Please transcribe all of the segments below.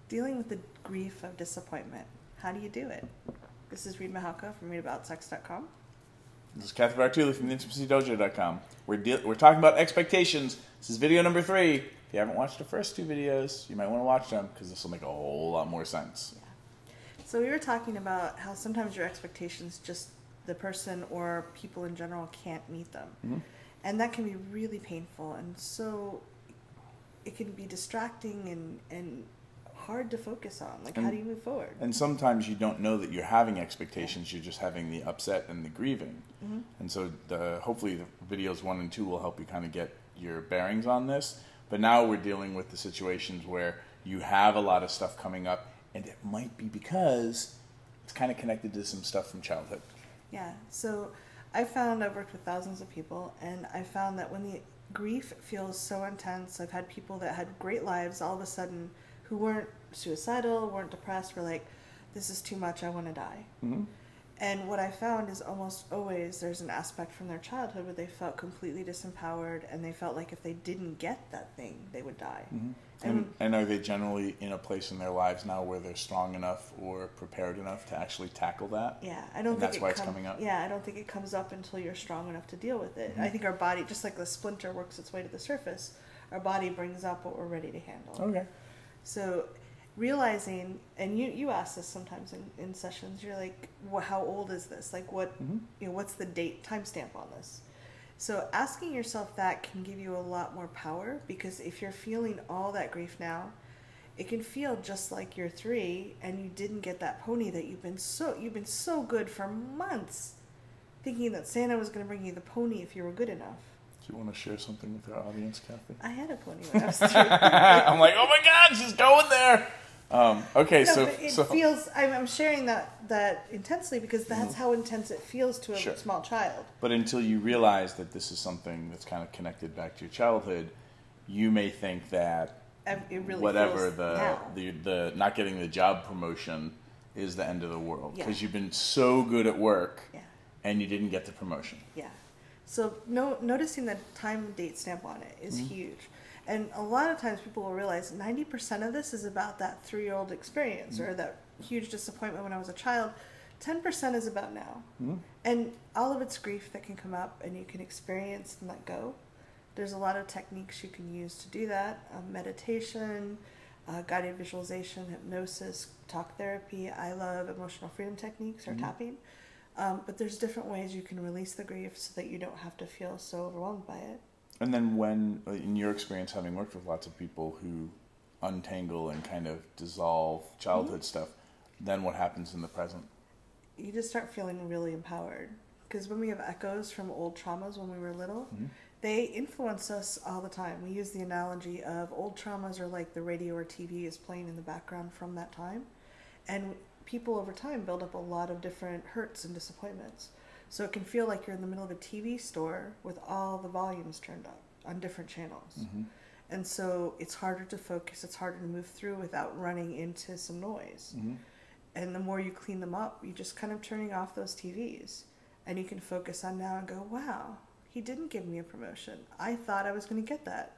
dealing with the grief of disappointment. How do you do it? This is Reid from ReidAboutSex.com. This is Cathy from IntimacyDojo.com. We're talking about expectations. This is video number 3. If you haven't watched the first 2 videos, you might want to watch them because this will make a whole lot more sense. Yeah. So we were talking about how sometimes your expectations, just the person or people in general, can't meet them. Mm-hmm. And that can be really painful, and so it can be distracting and hard to focus on. Like, how do you move forward? And sometimes you don't know that you're having expectations. You're just having the upset and the grieving. Mm-hmm. And so hopefully the videos 1 and 2 will help you kind of get your bearings on this. But now we're dealing with the situations where you have a lot of stuff coming up, and it might be because it's kind of connected to some stuff from childhood. Yeah. So I've worked with thousands of people, and I found that when the grief feels so intense, I've had people that had great lives all of a sudden who weren't suicidal, weren't depressed, were like, this is too much, I want to die. Mm-hmm. And what I found is almost always there's an aspect from their childhood where they felt completely disempowered, and they felt like if they didn't get that thing, they would die. Mm-hmm. And are they generally in a place in their lives now where they're strong enough or prepared enough to actually tackle that? Yeah, that's why it's coming up? Yeah, I don't think it comes up until you're strong enough to deal with it. Mm-hmm. I think our body, just like the splinter works its way to the surface, our body brings up what we're ready to handle. Okay. So realizing, and you ask this sometimes in sessions, you're like, well, how old is this? Like, what, mm-hmm. What's the date, timestamp on this? So asking yourself that can give you a lot more power, because if you're feeling all that grief now, it can feel just like you're 3 and you didn't get that pony that you've been so good for months, thinking that Santa was going to bring you the pony if you were good enough. Do you want to share something with our audience, Cathy? I had a pony when I was 3. I'm like, oh my God, she's going there. Okay, no, it feels. I'm sharing that intensely because that's how intense it feels to a small child. But until you realize that this is something that's kind of connected back to your childhood, you may think that it really whatever the not getting the job promotion is the end of the world because you've been so good at work and you didn't get the promotion. Yeah. So noticing the time date stamp on it is huge. And a lot of times people will realize 90% of this is about that 3-year-old experience or that huge disappointment when I was a child. 10% is about now. And all of its grief that can come up and you can experience and let go. There's a lot of techniques you can use to do that. Meditation, guided visualization, hypnosis, talk therapy. I love emotional freedom techniques or tapping. But there's different ways you can release the grief so that you don't have to feel so overwhelmed by it. And then when, in your experience, having worked with lots of people who untangle and kind of dissolve childhood stuff, then what happens in the present? You just start feeling really empowered. Because when we have echoes from old traumas when we were little, they influence us all the time. We use the analogy of old traumas are like the radio or TV is playing in the background from that time. And people over time build up a lot of different hurts and disappointments. So it can feel like you're in the middle of a TV store with all the volumes turned up on different channels. And so it's harder to focus, it's harder to move through without running into some noise. And the more you clean them up, you're just kind of turning off those TVs. And you can focus on now and go, wow, he didn't give me a promotion. I thought I was going to get that.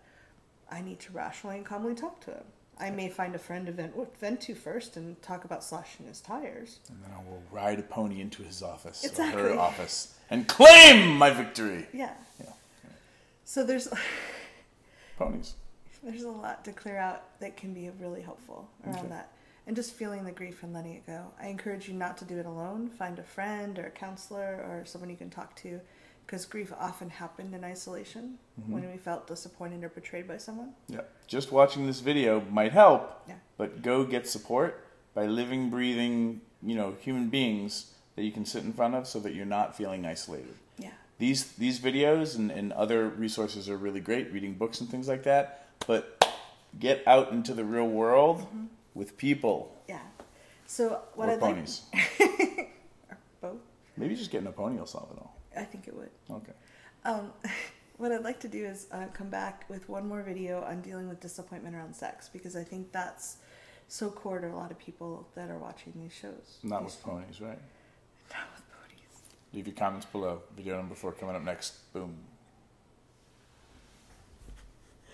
I need to rationally and calmly talk to him. I may find a friend to vent to first and talk about slashing his tires. And then I will ride a pony into his office or her office and claim my victory. Yeah. So there's ponies. There's a lot to clear out that can be really helpful around that. And just feeling the grief and letting it go. I encourage you not to do it alone. Find a friend or a counselor or someone you can talk to. Because grief often happened in isolation when we felt disappointed or betrayed by someone. Yeah, just watching this video might help, but go get support by living, breathing, human beings that you can sit in front of so that you're not feeling isolated. Yeah. These videos and other resources are really great, reading books and things like that, but get out into the real world with people. Yeah. So what I'd ponies. Or both. Maybe just getting a pony will solve it all. I think it would. Okay. What I'd like to do is come back with one more video on dealing with disappointment around sex, because I think that's so core to a lot of people that are watching these shows. Not with ponies, right? Not with ponies. Leave your comments below. Video number 4 coming up next. Boom.